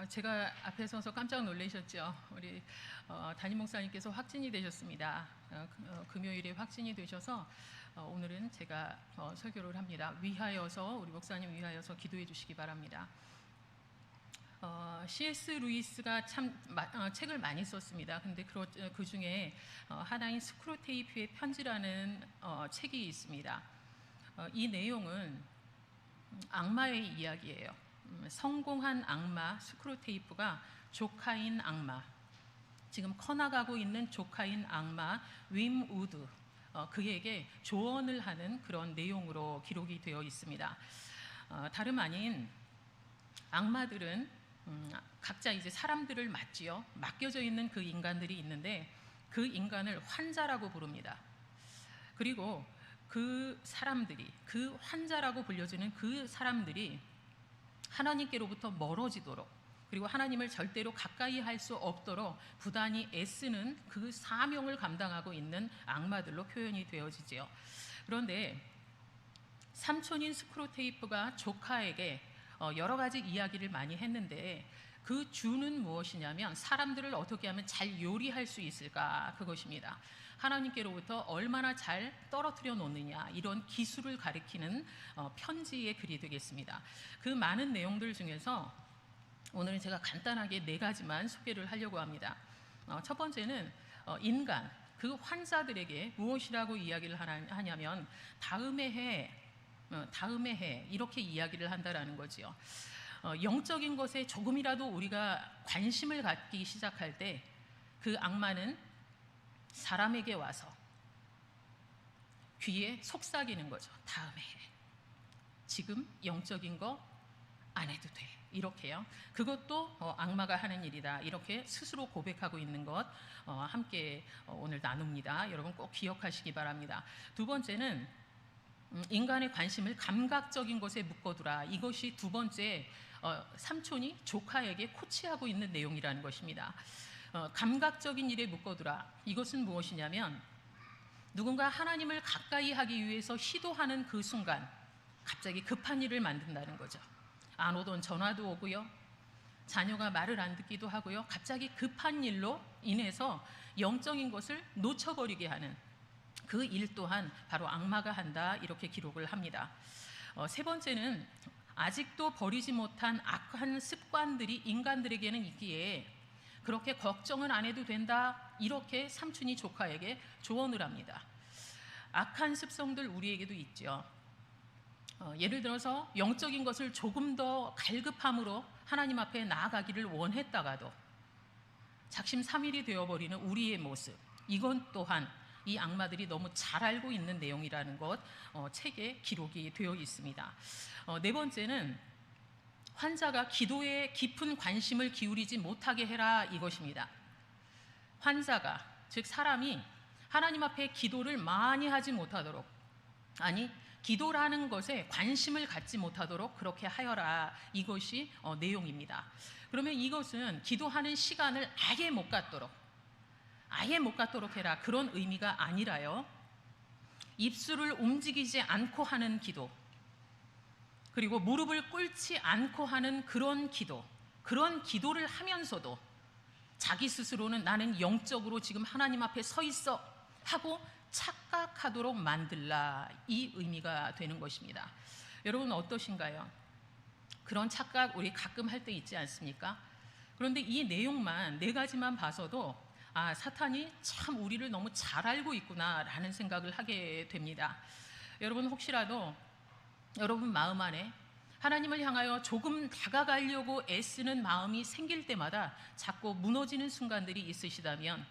제가 앞에 서서 깜짝 놀라셨죠. 우리 담임 목사님께서 확진이 되셨습니다. 금요일에 확진이 되셔서 오늘은 제가 설교를 합니다. 우리 목사님 위하여서 기도해 주시기 바랍니다. C.S. 루이스가 참 책을 많이 썼습니다. 근데 그 중에 하나인 스크루테이프의 편지라는 책이 있습니다. 이 내용은 악마의 이야기예요. 성공한 악마 스크루테이프가 조카인 악마, 지금 커나가고 있는 조카인 악마 윈 우드, 그에게 조언을 하는 그런 내용으로 기록이 되어 있습니다. 다름 아닌 악마들은 각자 이제 사람들을 맡지요. 맡겨져 있는 그 인간들이 있는데 그 인간을 환자라고 부릅니다. 그리고 그 사람들이, 그 환자라고 불려지는 그 사람들이 하나님께로부터 멀어지도록, 그리고 하나님을 절대로 가까이 할 수 없도록 부단히 애쓰는 그 사명을 감당하고 있는 악마들로 표현이 되어지지요. 그런데 삼촌인 스크루테이프가 조카에게 여러 가지 이야기를 많이 했는데 그 주는 무엇이냐면 사람들을 어떻게 하면 잘 요리할 수 있을까, 그것입니다. 하나님께로부터 얼마나 잘 떨어뜨려 놓느냐, 이런 기술을 가리키는 편지의 글이 되겠습니다. 그 많은 내용들 중에서 오늘은 제가 간단하게 4가지만 소개를 하려고 합니다. 첫 번째는 인간, 그 환자들에게 무엇이라고 이야기를 하냐면 다음의 해 이렇게 이야기를 한다라는 거지요. 영적인 것에 조금이라도 우리가 관심을 갖기 시작할 때 그 악마는 사람에게 와서 귀에 속삭이는 거죠. 다음에 해. 지금 영적인 거 안 해도 돼. 이렇게요. 그것도 악마가 하는 일이다. 이렇게 스스로 고백하고 있는 것 함께 오늘 나눕니다. 여러분 꼭 기억하시기 바랍니다. 두 번째는 인간의 관심을 감각적인 것에 묶어두라. 이것이 두 번째 삼촌이 조카에게 코치하고 있는 내용이라는 것입니다. 감각적인 일에 묶어두라. 이것은 무엇이냐면 누군가 하나님을 가까이 하기 위해서 시도하는 그 순간 갑자기 급한 일을 만든다는 거죠. 안 오던 전화도 오고요. 자녀가 말을 안 듣기도 하고요. 갑자기 급한 일로 인해서 영적인 것을 놓쳐버리게 하는 그 일 또한 바로 악마가 한다, 이렇게 기록을 합니다. 세 번째는 아직도 버리지 못한 악한 습관들이 인간들에게는 있기에 그렇게 걱정은 안 해도 된다, 이렇게 삼촌이 조카에게 조언을 합니다. 악한 습성들 우리에게도 있죠. 예를 들어서 영적인 것을 조금 더 갈급함으로 하나님 앞에 나아가기를 원했다가도 작심삼일이 되어버리는 우리의 모습, 이건 또한 이 악마들이 너무 잘 알고 있는 내용이라는 것 책에 기록이 되어 있습니다. 네 번째는 환자가 기도에 깊은 관심을 기울이지 못하게 해라, 이것입니다. 환자가, 즉 사람이 하나님 앞에 기도를 많이 하지 못하도록, 아니 기도라는 것에 관심을 갖지 못하도록 그렇게 하여라, 이것이 내용입니다. 그러면 이것은 기도하는 시간을 아예 못 갖도록 해라, 그런 의미가 아니라요, 입술을 움직이지 않고 하는 기도, 그리고 무릎을 꿇지 않고 하는 그런 기도를 하면서도 자기 스스로는 나는 영적으로 지금 하나님 앞에 서 있어 하고 착각하도록 만들라, 이 의미가 되는 것입니다. 여러분 어떠신가요? 그런 착각 우리 가끔 할 때 있지 않습니까? 그런데 이 내용만 4가지만 봐서도 사탄이 참 우리를 너무 잘 알고 있구나라는 생각을 하게 됩니다. 여러분 혹시라도 여러분 마음 안에 하나님을 향하여 조금 다가가려고 애쓰는 마음이 생길 때마다 자꾸 무너지는 순간들이 있으시다면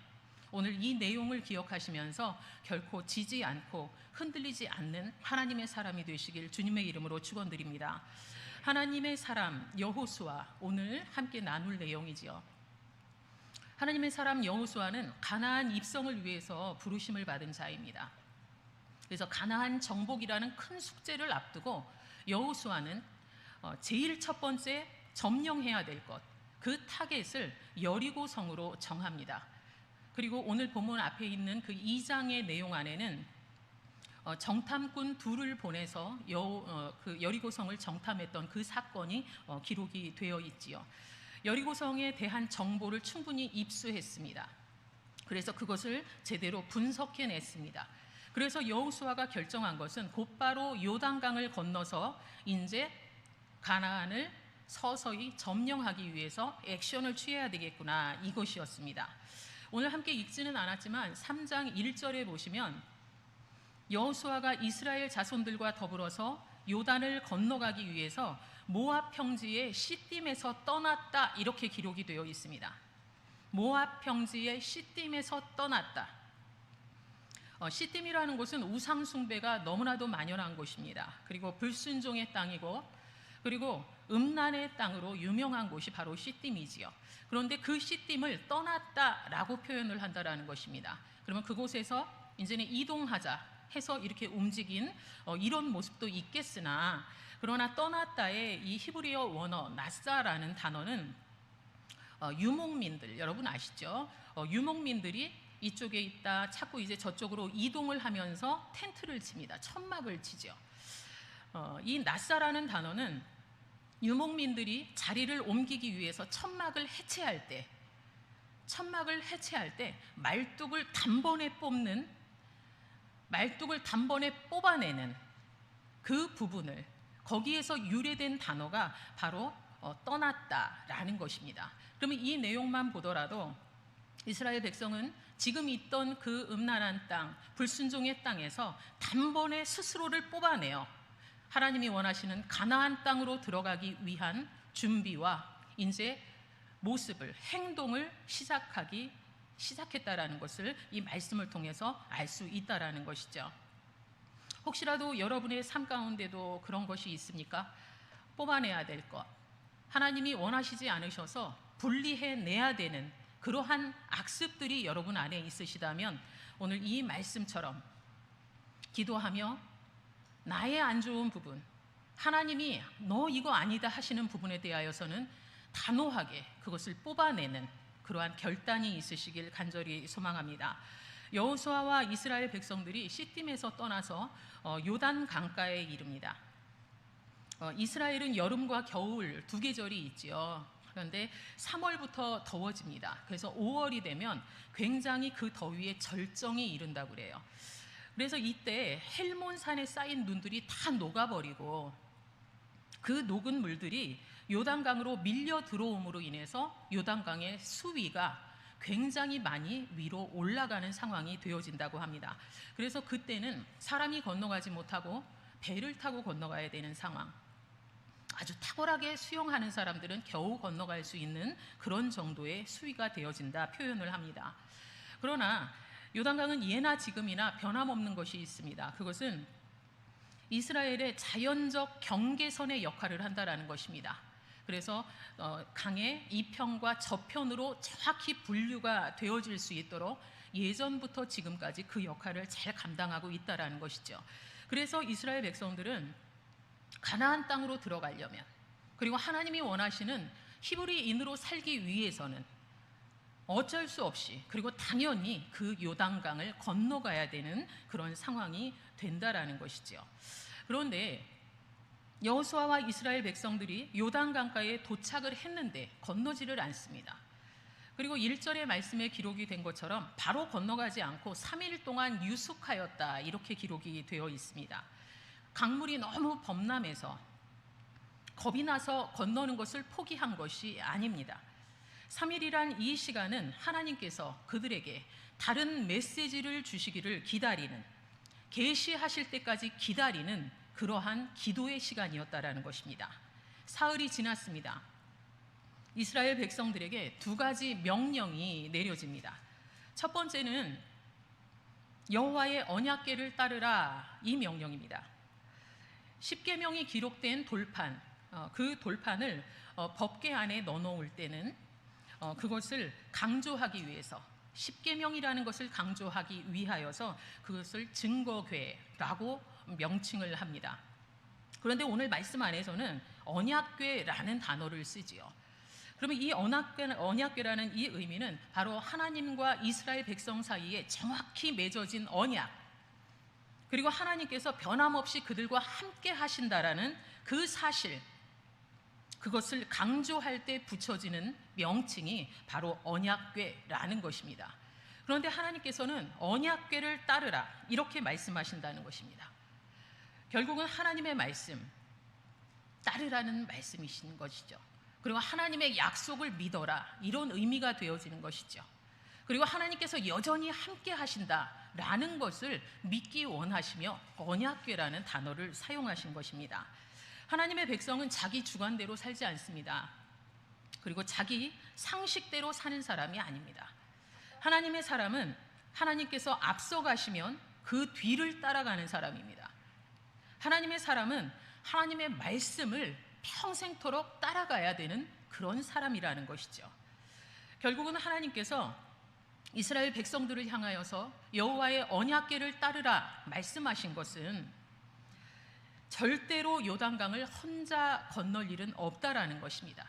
오늘 이 내용을 기억하시면서 결코 지지 않고 흔들리지 않는 하나님의 사람이 되시길 주님의 이름으로 축원드립니다. 하나님의 사람 여호수아, 오늘 함께 나눌 내용이지요. 하나님의 사람 여호수아는 가나안 입성을 위해서 부르심을 받은 자입니다. 그래서 가나안 정복이라는 큰 숙제를 앞두고 여호수아는 제일 첫 번째 점령해야 될 것, 그 타겟을 여리고성으로 정합니다. 그리고 오늘 본문 앞에 있는 그 2장의 내용 안에는 정탐꾼 둘을 보내서 그 여리고성을 정탐했던 그 사건이 기록이 되어 있지요. 여리고성에 대한 정보를 충분히 입수했습니다. 그래서 그것을 제대로 분석해냈습니다. 그래서 여호수아가 결정한 것은 곧바로 요단강을 건너서 이제 가나안을 서서히 점령하기 위해서 액션을 취해야 되겠구나, 이것이었습니다. 오늘 함께 읽지는 않았지만 3장 1절에 보시면 여호수아가 이스라엘 자손들과 더불어서 요단을 건너가기 위해서 모압 평지의 시딤에서 떠났다, 이렇게 기록이 되어 있습니다. 모압 평지의 시딤에서 떠났다. 시딤이라는 곳은 우상 숭배가 너무나도 만연한 곳입니다. 그리고 불순종의 땅이고, 그리고 음란의 땅으로 유명한 곳이 바로 시딤이지요. 그런데 그 시딤을 떠났다라고 표현을 한다라는 것입니다. 그러면 그곳에서 이제는 이동하자 해서 이렇게 움직인 이런 모습도 있겠으나, 그러나 떠났다의 이 히브리어 원어 나사라는 단어는 유목민들, 여러분 아시죠? 유목민들이 이쪽에 있다 자꾸 이제 저쪽으로 이동을 하면서 텐트를 칩니다. 천막을 치죠. 이 나사라는 단어는 유목민들이 자리를 옮기기 위해서 천막을 해체할 때 말뚝을 단번에 뽑아내는 그 부분을, 거기에서 유래된 단어가 바로 떠났다라는 것입니다. 그러면 이 내용만 보더라도 이스라엘 백성은 지금 있던 그 음란한 땅, 불순종의 땅에서 단번에 스스로를 뽑아내어 하나님이 원하시는 가나안 땅으로 들어가기 위한 준비와 이제 모습을, 행동을 시작했다라는 것을 이 말씀을 통해서 알 수 있다라는 것이죠. 혹시라도 여러분의 삶 가운데도 그런 것이 있습니까? 뽑아내야 될 것, 하나님이 원하시지 않으셔서 분리해내야 되는 그러한 악습들이 여러분 안에 있으시다면 오늘 이 말씀처럼 기도하며 나의 안 좋은 부분, 하나님이 너 이거 아니다 하시는 부분에 대하여서는 단호하게 그것을 뽑아내는 그러한 결단이 있으시길 간절히 소망합니다. 여호수아와 이스라엘 백성들이 시딤에서 떠나서 요단 강가에 이릅니다. 이스라엘은 여름과 겨울 두 계절이 있지요. 그런데 3월부터 더워집니다. 그래서 5월이 되면 굉장히 그 더위에 절정이 이른다고 그래요. 그래서 이때 헬몬산에 쌓인 눈들이 다 녹아버리고 그 녹은 물들이 요단강으로 밀려 들어옴으로 인해서 요단강의 수위가 굉장히 많이 위로 올라가는 상황이 되어진다고 합니다. 그래서 그때는 사람이 건너가지 못하고 배를 타고 건너가야 되는 상황, 아주 탁월하게 수영하는 사람들은 겨우 건너갈 수 있는 그런 정도의 수위가 되어진다 표현을 합니다. 그러나 요단강은 예나 지금이나 변함없는 것이 있습니다. 그것은 이스라엘의 자연적 경계선의 역할을 한다라는 것입니다. 그래서 강의 이편과 저편으로 정확히 분류가 되어질 수 있도록 예전부터 지금까지 그 역할을 잘 감당하고 있다라는 것이죠. 그래서 이스라엘 백성들은 가나안 땅으로 들어가려면, 그리고 하나님이 원하시는 히브리인으로 살기 위해서는 어쩔 수 없이, 그리고 당연히 그 요단강을 건너가야 되는 그런 상황이 된다라는 것이죠. 그런데 여호수아와 이스라엘 백성들이 요단강가에 도착을 했는데 건너지를 않습니다. 그리고 1절의 말씀에 기록이 된 것처럼 바로 건너가지 않고 3일 동안 유숙하였다, 이렇게 기록이 되어 있습니다. 강물이 너무 범람해서 겁이 나서 건너는 것을 포기한 것이 아닙니다. 3일이란 이 시간은 하나님께서 그들에게 다른 메시지를 주시기를 기다리는, 계시하실 때까지 기다리는 그러한 기도의 시간이었다라는 것입니다. 사흘이 지났습니다. 이스라엘 백성들에게 두 가지 명령이 내려집니다. 첫 번째는 여호와의 언약궤를 따르라, 이 명령입니다. 십계명이 기록된 돌판, 그 돌판을 법궤 안에 넣어놓을 때는 그것을 강조하기 위해서, 십계명이라는 것을 강조하기 위하여서 그것을 증거궤라고 명칭을 합니다. 그런데 오늘 말씀 안에서는 언약궤라는 단어를 쓰지요. 그러면 이 언약궤라는 이 의미는 바로 하나님과 이스라엘 백성 사이에 정확히 맺어진 언약, 그리고 하나님께서 변함없이 그들과 함께 하신다라는 그 사실, 그것을 강조할 때 붙여지는 명칭이 바로 언약궤라는 것입니다. 그런데 하나님께서는 언약궤를 따르라 이렇게 말씀하신다는 것입니다. 결국은 하나님의 말씀 따르라는 말씀이신 것이죠. 그리고 하나님의 약속을 믿어라 이런 의미가 되어지는 것이죠. 그리고 하나님께서 여전히 함께 하신다라는 것을 믿기 원하시며 언약궤라는 단어를 사용하신 것입니다. 하나님의 백성은 자기 주관대로 살지 않습니다. 그리고 자기 상식대로 사는 사람이 아닙니다. 하나님의 사람은 하나님께서 앞서가시면 그 뒤를 따라가는 사람입니다. 하나님의 사람은 하나님의 말씀을 평생토록 따라가야 되는 그런 사람이라는 것이죠. 결국은 하나님께서 이스라엘 백성들을 향하여서 여호와의 언약궤를 따르라 말씀하신 것은 절대로 요단강을 혼자 건널 일은 없다라는 것입니다.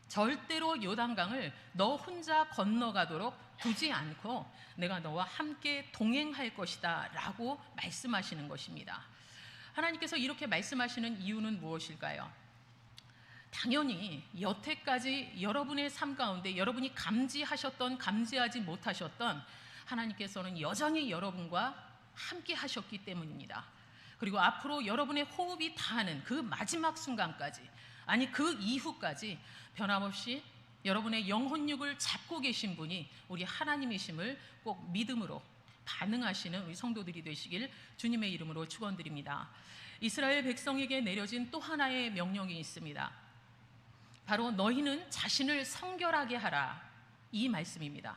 절대로 요단강을 너 혼자 건너가도록 두지 않고 내가 너와 함께 동행할 것이다 라고 말씀하시는 것입니다. 하나님께서 이렇게 말씀하시는 이유는 무엇일까요? 당연히 여태까지 여러분의 삶 가운데 여러분이 감지하셨던 감지하지 못하셨던 하나님께서는 여전히 여러분과 함께 하셨기 때문입니다. 그리고 앞으로 여러분의 호흡이 다하는 그 마지막 순간까지, 아니 그 이후까지 변함없이 여러분의 영혼육을 잡고 계신 분이 우리 하나님이심을 꼭 믿음으로 반응하시는 우리 성도들이 되시길 주님의 이름으로 축원드립니다. 이스라엘 백성에게 내려진 또 하나의 명령이 있습니다. 바로 너희는 자신을 성결하게 하라, 이 말씀입니다.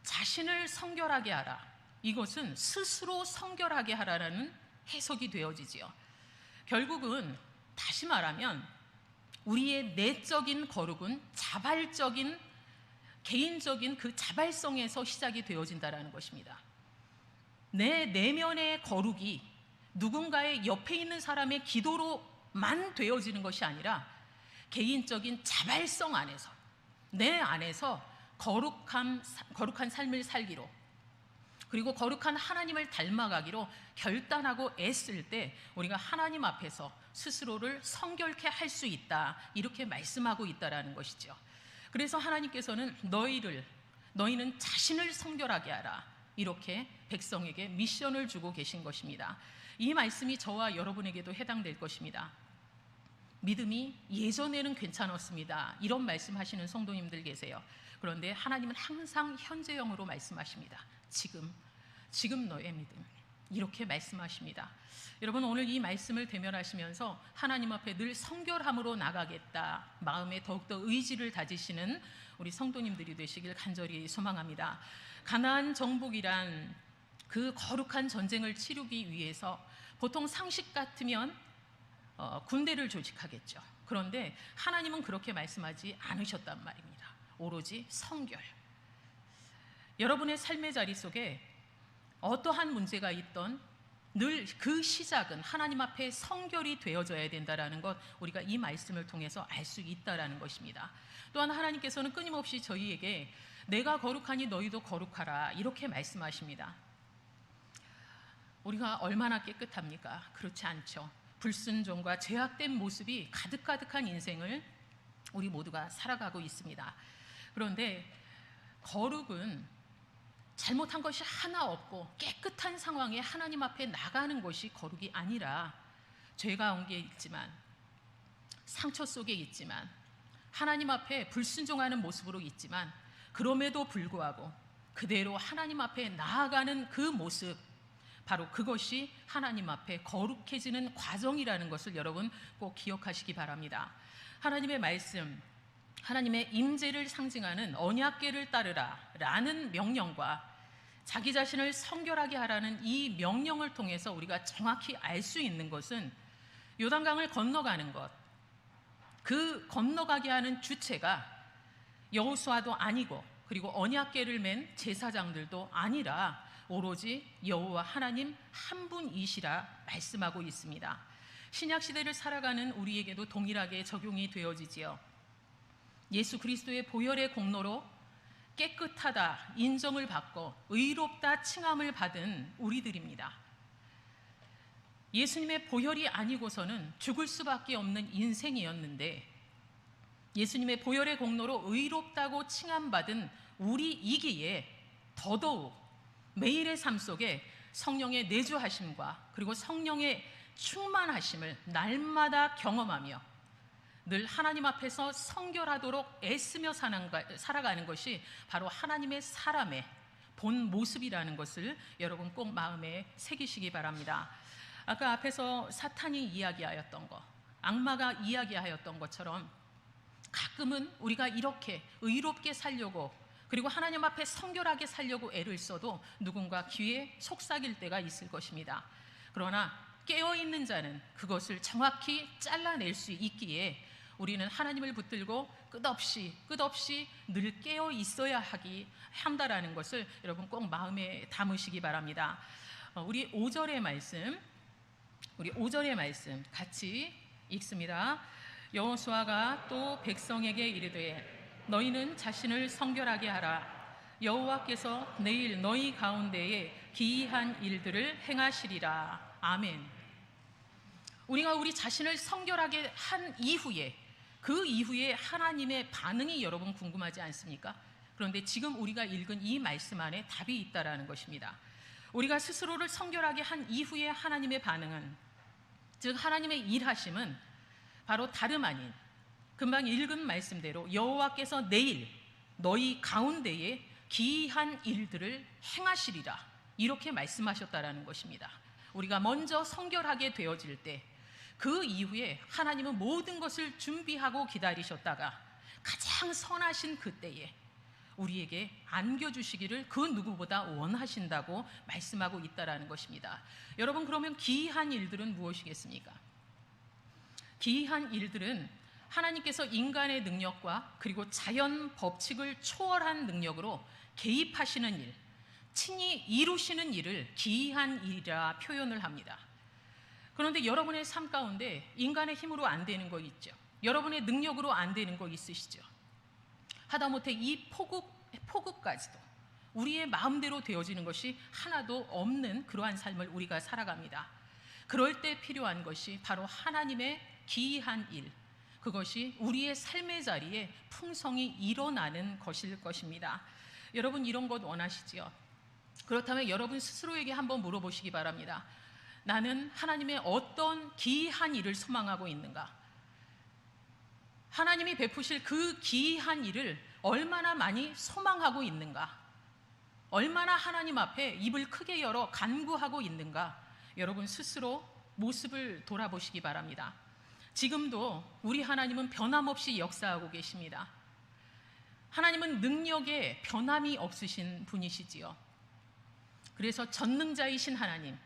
자신을 성결하게 하라, 이것은 스스로 성결하게 하라라는 해석이 되어지지요. 결국은 다시 말하면 우리의 내적인 거룩은 자발적인 개인적인 그 자발성에서 시작이 되어진다라는 것입니다. 내 내면의 거룩이 누군가의 옆에 있는 사람의 기도로만 되어지는 것이 아니라 개인적인 자발성 안에서, 내 안에서 거룩한 삶을 살기로, 그리고 거룩한 하나님을 닮아가기로 결단하고 애쓸 때 우리가 하나님 앞에서 스스로를 성결케 할 수 있다, 이렇게 말씀하고 있다라는 것이죠. 그래서 하나님께서는 너희는 자신을 성결하게 하라, 이렇게 백성에게 미션을 주고 계신 것입니다. 이 말씀이 저와 여러분에게도 해당될 것입니다. 믿음이 예전에는 괜찮았습니다, 이런 말씀하시는 성도님들 계세요. 그런데 하나님은 항상 현재형으로 말씀하십니다. 지금 너의 믿음, 이렇게 말씀하십니다. 여러분, 오늘 이 말씀을 대면하시면서 하나님 앞에 늘 성결함으로 나가겠다 마음에 더욱더 의지를 다지시는 우리 성도님들이 되시길 간절히 소망합니다. 가나안 정복이란 그 거룩한 전쟁을 치르기 위해서 보통 상식 같으면 군대를 조직하겠죠. 그런데 하나님은 그렇게 말씀하지 않으셨단 말입니다. 오로지 성결. 여러분의 삶의 자리 속에 어떠한 문제가 있던 늘 그 시작은 하나님 앞에 성결이 되어져야 된다라는 것, 우리가 이 말씀을 통해서 알 수 있다라는 것입니다. 또한 하나님께서는 끊임없이 저희에게 내가 거룩하니 너희도 거룩하라, 이렇게 말씀하십니다. 우리가 얼마나 깨끗합니까? 그렇지 않죠. 불순종과 죄악된 모습이 가득가득한 인생을 우리 모두가 살아가고 있습니다. 그런데 거룩은 잘못한 것이 하나 없고 깨끗한 상황에 하나님 앞에 나가는 것이 거룩이 아니라, 죄가 온 게 있지만, 상처 속에 있지만, 하나님 앞에 불순종하는 모습으로 있지만, 그럼에도 불구하고 그대로 하나님 앞에 나아가는 그 모습, 바로 그것이 하나님 앞에 거룩해지는 과정이라는 것을 여러분 꼭 기억하시기 바랍니다. 하나님의 말씀, 하나님의 임재를 상징하는 언약궤를 따르라 라는 명령과 자기 자신을 성결하게 하라는 이 명령을 통해서 우리가 정확히 알 수 있는 것은 요단강을 건너가는 것, 그 건너가게 하는 주체가 여호수아도 아니고, 그리고 언약궤를 맨 제사장들도 아니라 오로지 여호와 하나님 한 분이시라 말씀하고 있습니다. 신약 시대를 살아가는 우리에게도 동일하게 적용이 되어지지요. 예수 그리스도의 보혈의 공로로 깨끗하다 인정을 받고 의롭다 칭함을 받은 우리들입니다. 예수님의 보혈이 아니고서는 죽을 수밖에 없는 인생이었는데 예수님의 보혈의 공로로 의롭다고 칭함받은 우리이기에 더더욱 매일의 삶 속에 성령의 내주하심과 그리고 성령의 충만하심을 날마다 경험하며 늘 하나님 앞에서 성결하도록 애쓰며 살아가는 것이 바로 하나님의 사람의 본 모습이라는 것을 여러분 꼭 마음에 새기시기 바랍니다. 아까 앞에서 사탄이 이야기하였던 것, 악마가 이야기하였던 것처럼 가끔은 우리가 이렇게 의롭게 살려고 그리고 하나님 앞에 성결하게 살려고 애를 써도 누군가 귀에 속삭일 때가 있을 것입니다. 그러나 깨어있는 자는 그것을 정확히 잘라낼 수 있기에 우리는 하나님을 붙들고 끝없이 늘 깨어 있어야 한다라는 것을 여러분 꼭 마음에 담으시기 바랍니다. 우리 5절의 말씀 같이 읽습니다. 여호수아가 또 백성에게 이르되 너희는 자신을 성결하게 하라. 여호와께서 내일 너희 가운데에 기이한 일들을 행하시리라. 아멘. 우리가 우리 자신을 성결하게 한 이후에 그 이후에 하나님의 반응이 여러분 궁금하지 않습니까? 그런데 지금 우리가 읽은 이 말씀 안에 답이 있다라는 것입니다. 우리가 스스로를 성결하게 한 이후에 하나님의 반응은, 즉 하나님의 일하심은 바로 다름 아닌 금방 읽은 말씀대로 여호와께서 내일 너희 가운데에 기이한 일들을 행하시리라 이렇게 말씀하셨다라는 것입니다. 우리가 먼저 성결하게 되어질 때 그 이후에 하나님은 모든 것을 준비하고 기다리셨다가 가장 선하신 그때에 우리에게 안겨주시기를 그 누구보다 원하신다고 말씀하고 있다라는 것입니다. 여러분, 그러면 기이한 일들은 무엇이겠습니까? 기이한 일들은 하나님께서 인간의 능력과 그리고 자연 법칙을 초월한 능력으로 개입하시는 일, 친히 이루시는 일을 기이한 일이라 표현을 합니다. 그런데 여러분의 삶 가운데 인간의 힘으로 안 되는 거 있죠? 여러분의 능력으로 안 되는 거 있으시죠? 하다못해 이 폭우까지도 우리의 마음대로 되어지는 것이 하나도 없는 그러한 삶을 우리가 살아갑니다. 그럴 때 필요한 것이 바로 하나님의 기이한 일, 그것이 우리의 삶의 자리에 풍성히 일어나는 것일 것입니다. 여러분, 이런 것 원하시지요? 그렇다면 여러분 스스로에게 한번 물어보시기 바랍니다. 나는 하나님의 어떤 기이한 일을 소망하고 있는가? 하나님이 베푸실 그 기이한 일을 얼마나 많이 소망하고 있는가? 얼마나 하나님 앞에 입을 크게 열어 간구하고 있는가? 여러분 스스로 모습을 돌아보시기 바랍니다. 지금도 우리 하나님은 변함없이 역사하고 계십니다. 하나님은 능력에 변함이 없으신 분이시지요. 그래서 전능자이신 하나님,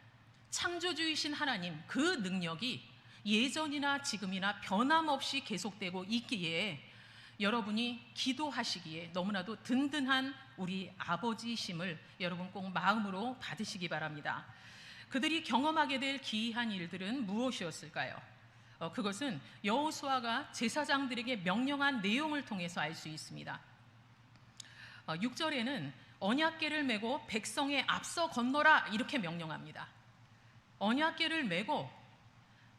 창조주이신 하나님, 그 능력이 예전이나 지금이나 변함없이 계속되고 있기에 여러분이 기도하시기에 너무나도 든든한 우리 아버지이심을 여러분 꼭 마음으로 받으시기 바랍니다. 그들이 경험하게 될 기이한 일들은 무엇이었을까요? 그것은 여호수아가 제사장들에게 명령한 내용을 통해서 알 수 있습니다. 6절에는 언약궤를 메고 백성의 앞서 건너라 이렇게 명령합니다. 언약궤를 메고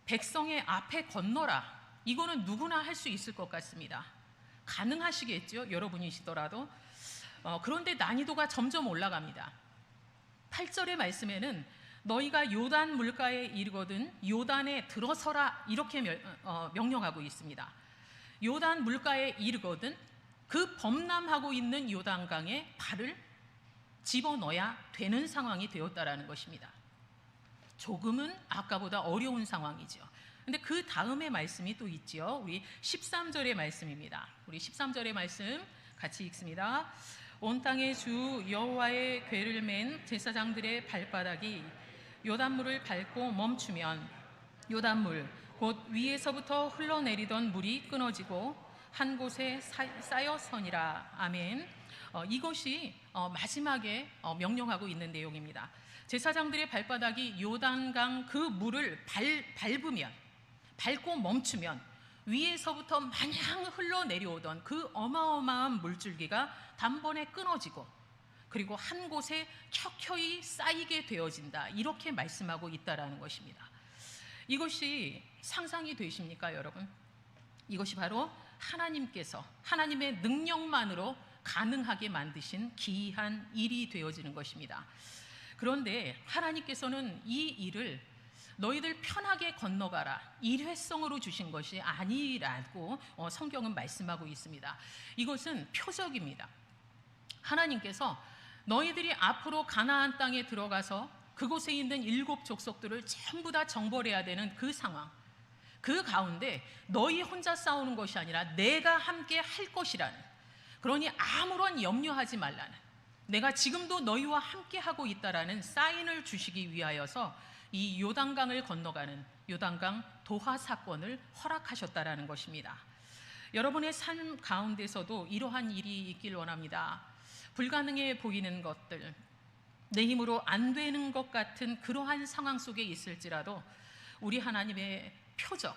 백성의 앞에 건너라, 이거는 누구나 할 수 있을 것 같습니다. 가능하시겠죠? 여러분이시더라도. 그런데 난이도가 점점 올라갑니다. 8절의 말씀에는 너희가 요단 물가에 이르거든 요단에 들어서라 이렇게 명령하고 있습니다. 요단 물가에 이르거든 그 범람하고 있는 요단강에 발을 집어넣어야 되는 상황이 되었다라는 것입니다. 조금은 아까보다 어려운 상황이죠. 근데 그 다음에 말씀이 또 있지요. 우리 13절의 말씀입니다. 우리 13절의 말씀 같이 읽습니다. 온 땅의 주 여호와의 궤를 맨 제사장들의 발바닥이 요단물을 밟고 멈추면 요단물 곧 위에서부터 흘러내리던 물이 끊어지고 한 곳에 쌓여 서니라. 아멘. 이것이 마지막에 명령하고 있는 내용입니다. 제사장들의 발바닥이 요단강 그 물을 밟고 멈추면 위에서부터 마냥 흘러내려오던 그 어마어마한 물줄기가 단번에 끊어지고 그리고 한 곳에 켜켜이 쌓이게 되어진다, 이렇게 말씀하고 있다라는 것입니다. 이것이 상상이 되십니까, 여러분? 이것이 바로 하나님께서 하나님의 능력만으로 가능하게 만드신 기이한 일이 되어지는 것입니다. 그런데 하나님께서는 이 일을 너희들 편하게 건너가라, 일회성으로 주신 것이 아니라고 성경은 말씀하고 있습니다. 이것은 표적입니다. 하나님께서 너희들이 앞으로 가나안 땅에 들어가서 그곳에 있는 7 족속들을 전부 다 정벌해야 되는 그 상황, 그 가운데 너희 혼자 싸우는 것이 아니라 내가 함께 할 것이라는, 그러니 아무런 염려하지 말라는, 내가 지금도 너희와 함께 하고 있다라는 사인을 주시기 위하여서 이 요단강을 건너가는 요단강 도하 사건을 허락하셨다라는 것입니다. 여러분의 삶 가운데서도 이러한 일이 있길 원합니다. 불가능해 보이는 것들, 내 힘으로 안 되는 것 같은 그러한 상황 속에 있을지라도 우리 하나님의 표적,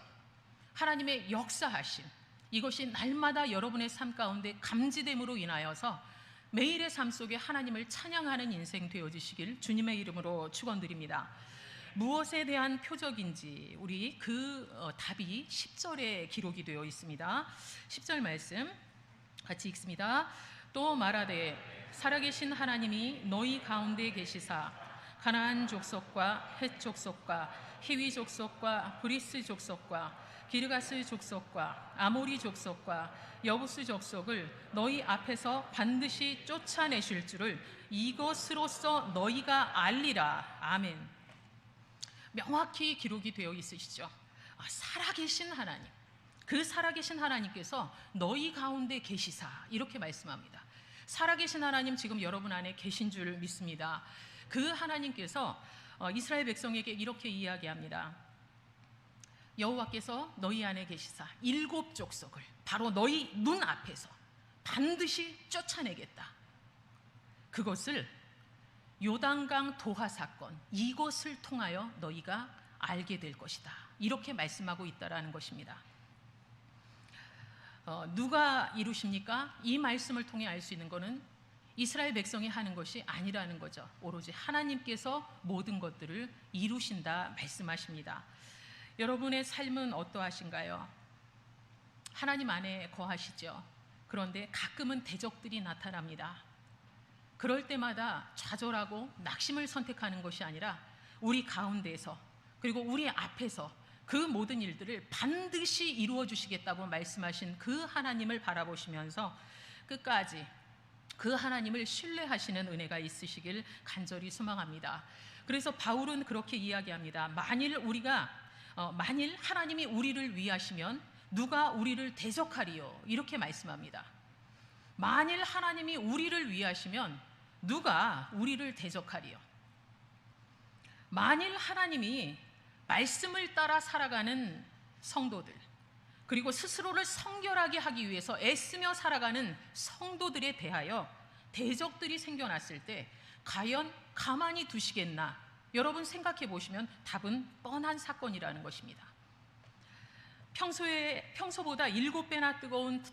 하나님의 역사하심, 이것이 날마다 여러분의 삶 가운데 감지됨으로 인하여서 매일의 삶 속에 하나님을 찬양하는 인생 되어지시길 주님의 이름으로 축원드립니다. 무엇에 대한 표적인지 우리 답이 10절에 기록이 되어 있습니다. 10절 말씀 같이 읽습니다. 또 말하되 살아계신 하나님이 너희 가운데 계시사 가나안 족속과 헷 족속과 히위 족속과 브리스 족속과 기르가스 족속과 아모리 족속과 여부스 족속을 너희 앞에서 반드시 쫓아내실 줄을 이것으로써 너희가 알리라. 아멘. 명확히 기록이 되어 있으시죠. 살아계신 하나님, 그 살아계신 하나님께서 너희 가운데 계시사, 이렇게 말씀합니다. 살아계신 하나님 지금 여러분 안에 계신 줄 믿습니다. 그 하나님께서 이스라엘 백성에게 이렇게 이야기합니다. 여호와께서 너희 안에 계시사 7 족속을 바로 너희 눈 앞에서 반드시 쫓아내겠다. 그것을 요단강 도하 사건, 이것을 통하여 너희가 알게 될 것이다. 이렇게 말씀하고 있다라는 것입니다. 누가 이루십니까? 이 말씀을 통해 알 수 있는 것은 이스라엘 백성이 하는 것이 아니라는 거죠. 오로지 하나님께서 모든 것들을 이루신다 말씀하십니다. 여러분의 삶은 어떠하신가요? 하나님 안에 거하시죠. 그런데 가끔은 대적들이 나타납니다. 그럴 때마다 좌절하고 낙심을 선택하는 것이 아니라 우리 가운데에서, 그리고 우리 앞에서 그 모든 일들을 반드시 이루어 주시겠다고 말씀하신 그 하나님을 바라보시면서 끝까지 그 하나님을 신뢰하시는 은혜가 있으시길 간절히 소망합니다. 그래서 바울은 그렇게 이야기합니다. 만일 하나님이 우리를 위하시면 누가 우리를 대적하리요? 이렇게 말씀합니다. 만일 하나님이 우리를 위하시면 누가 우리를 대적하리요? 만일 하나님이 말씀을 따라 살아가는 성도들, 그리고 스스로를 성결하게 하기 위해서 애쓰며 살아가는 성도들에 대하여 대적들이 생겨났을 때 과연 가만히 두시겠나? 여러분 생각해 보시면 답은 뻔한 사건이라는 것입니다. 평소보다 7배나 뜨거운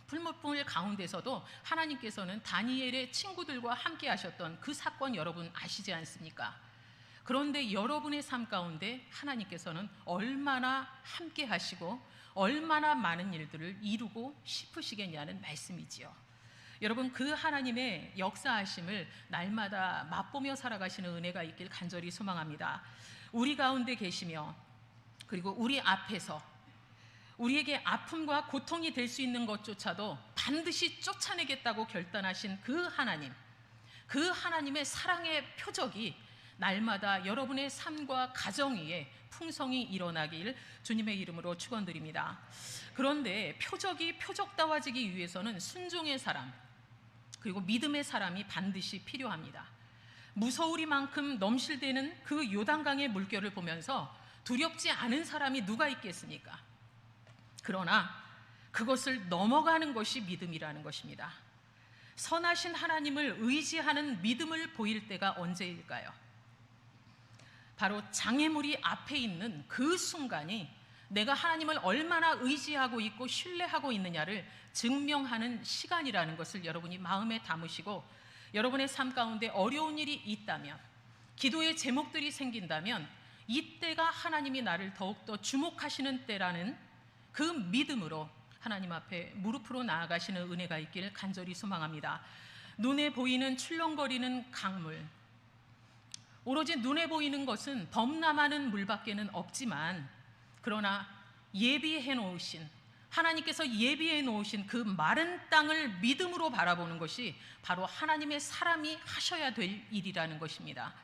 풀무불 가운데서도 하나님께서는 다니엘의 친구들과 함께 하셨던 그 사건 여러분 아시지 않습니까? 그런데 여러분의 삶 가운데 하나님께서는 얼마나 함께 하시고 얼마나 많은 일들을 이루고 싶으시겠냐는 말씀이지요. 여러분, 그 하나님의 역사하심을 날마다 맛보며 살아가시는 은혜가 있길 간절히 소망합니다. 우리 가운데 계시며 그리고 우리 앞에서 우리에게 아픔과 고통이 될 수 있는 것조차도 반드시 쫓아내겠다고 결단하신 그 하나님, 그 하나님의 사랑의 표적이 날마다 여러분의 삶과 가정 위에 풍성이 일어나길 주님의 이름으로 축원드립니다. 그런데 표적이 표적다워지기 위해서는 순종의 사람, 그리고 믿음의 사람이 반드시 필요합니다. 무서우리만큼 넘실대는 그 요단강의 물결을 보면서 두렵지 않은 사람이 누가 있겠습니까? 그러나 그것을 넘어가는 것이 믿음이라는 것입니다. 선하신 하나님을 의지하는 믿음을 보일 때가 언제일까요? 바로 장애물이 앞에 있는 그 순간이 내가 하나님을 얼마나 의지하고 있고 신뢰하고 있느냐를 증명하는 시간이라는 것을 여러분이 마음에 담으시고, 여러분의 삶 가운데 어려운 일이 있다면, 기도의 제목들이 생긴다면 이때가 하나님이 나를 더욱더 주목하시는 때라는 그 믿음으로 하나님 앞에 무릎으로 나아가시는 은혜가 있기를 간절히 소망합니다. 눈에 보이는 출렁거리는 강물, 오로지 눈에 보이는 것은 범람하는 물밖에는 없지만, 그러나 예비해 놓으신, 하나님께서 예비해 놓으신 그 마른 땅을 믿음으로 바라보는 것이 바로 하나님의 사람이 하셔야 될 일이라는 것입니다.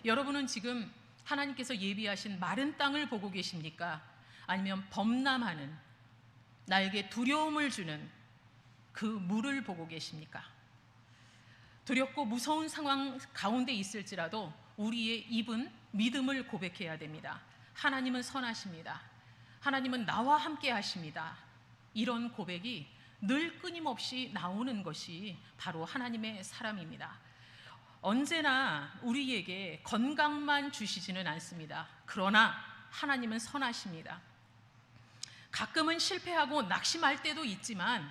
여러분은 지금 하나님께서 예비하신 마른 땅을 보고 계십니까? 아니면 범람하는, 나에게 두려움을 주는 그 물을 보고 계십니까? 두렵고 무서운 상황 가운데 있을지라도 우리의 입은 믿음을 고백해야 됩니다. 하나님은 선하십니다. 하나님은 나와 함께 하십니다. 이런 고백이 늘 끊임없이 나오는 것이 바로 하나님의 사람입니다. 언제나 우리에게 건강만 주시지는 않습니다. 그러나 하나님은 선하십니다. 가끔은 실패하고 낙심할 때도 있지만,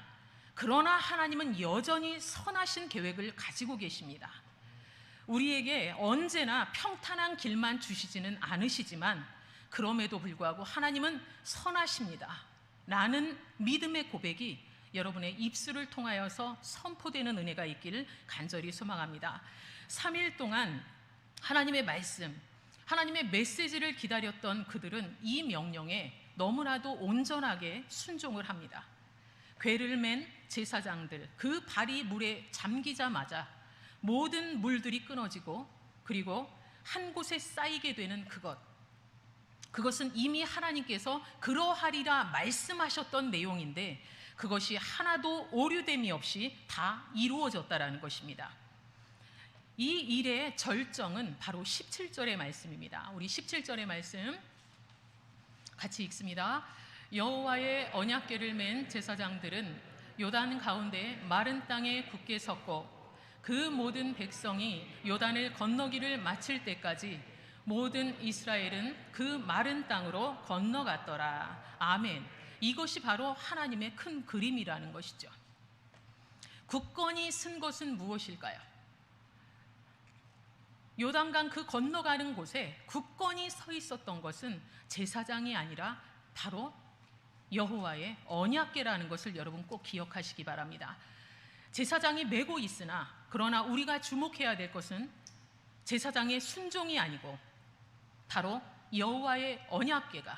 그러나 하나님은 여전히 선하신 계획을 가지고 계십니다. 우리에게 언제나 평탄한 길만 주시지는 않으시지만, 그럼에도 불구하고 하나님은 선하십니다 라는 믿음의 고백이 여러분의 입술을 통하여서 선포되는 은혜가 있기를 간절히 소망합니다. 3일 동안 하나님의 말씀, 하나님의 메시지를 기다렸던 그들은 이 명령에 너무나도 온전하게 순종을 합니다. 궤를 맨 제사장들, 그 발이 물에 잠기자마자 모든 물들이 끊어지고, 그리고 한 곳에 쌓이게 되는 그것은 이미 하나님께서 그러하리라 말씀하셨던 내용인데, 그것이 하나도 오류됨이 없이 다 이루어졌다라는 것입니다. 이 일의 절정은 바로 17절의 말씀입니다. 우리 17절의 말씀 같이 읽습니다. 여호와의 언약궤를 맨 제사장들은 요단 가운데 마른 땅에 굳게 섰고, 그 모든 백성이 요단을 건너기를 마칠 때까지 모든 이스라엘은 그 마른 땅으로 건너갔더라. 아멘. 이것이 바로 하나님의 큰 그림이라는 것이죠. 굳건히 쓴 것은 무엇일까요? 요단강 그 건너가는 곳에 굳건히 서 있었던 것은 제사장이 아니라 바로 여호와의 언약궤라는 것을 여러분 꼭 기억하시기 바랍니다. 제사장이 메고 있으나, 그러나 우리가 주목해야 될 것은 제사장의 순종이 아니고 바로 여호와의 언약궤가,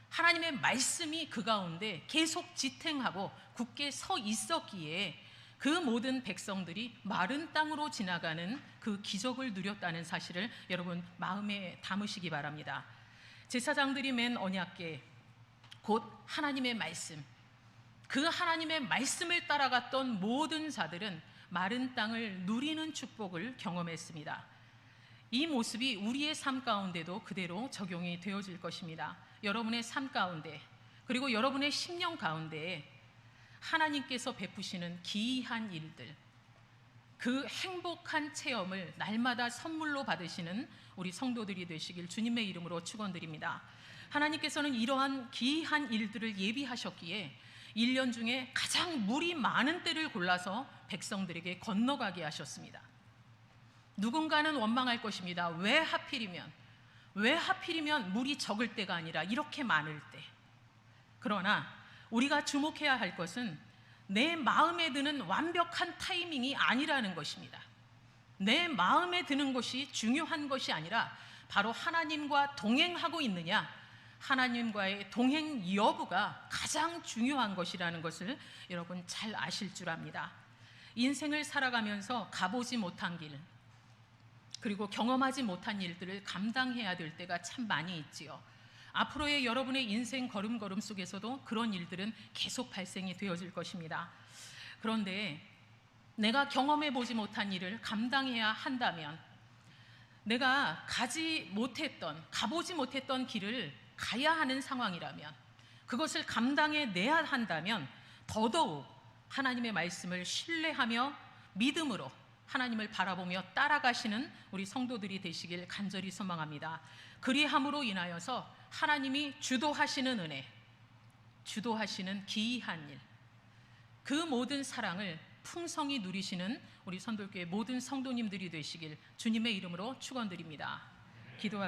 하나님의 말씀이 그 가운데 계속 지탱하고 굳게 서 있었기에 그 모든 백성들이 마른 땅으로 지나가는 그 기적을 누렸다는 사실을 여러분 마음에 담으시기 바랍니다. 제사장들이 맨 언약궤, 곧 하나님의 말씀, 그 하나님의 말씀을 따라갔던 모든 자들은 마른 땅을 누리는 축복을 경험했습니다. 이 모습이 우리의 삶 가운데도 그대로 적용이 되어질 것입니다. 여러분의 삶 가운데, 그리고 여러분의 심령 가운데에 하나님께서 베푸시는 기이한 일들, 그 행복한 체험을 날마다 선물로 받으시는 우리 성도들이 되시길 주님의 이름으로 축원드립니다. 하나님께서는 이러한 기이한 일들을 예비하셨기에 1년 중에 가장 물이 많은 때를 골라서 백성들에게 건너가게 하셨습니다. 누군가는 원망할 것입니다. 왜 하필이면 물이 적을 때가 아니라 이렇게 많을 때. 그러나 우리가 주목해야 할 것은 내 마음에 드는 완벽한 타이밍이 아니라는 것입니다. 내 마음에 드는 것이 중요한 것이 아니라 바로 하나님과 동행하고 있느냐, 하나님과의 동행 여부가 가장 중요한 것이라는 것을 여러분 잘 아실 줄 압니다. 인생을 살아가면서 가보지 못한 길, 그리고 경험하지 못한 일들을 감당해야 될 때가 참 많이 있지요. 앞으로의 여러분의 인생 걸음걸음 속에서도 그런 일들은 계속 발생이 되어질 것입니다. 그런데 내가 경험해 보지 못한 일을 감당해야 한다면, 내가 가보지 못했던 길을 가야 하는 상황이라면, 그것을 감당해 내야 한다면 더더욱 하나님의 말씀을 신뢰하며 믿음으로 하나님을 바라보며 따라가시는 우리 성도들이 되시길 간절히 소망합니다. 그리함으로 인하여서 하나님이 주도하시는 은혜, 주도하시는 기이한 일, 그 모든 사랑을 풍성히 누리시는 우리 선돌교회 모든 성도님들이 되시길 주님의 이름으로 축원드립니다. 기도하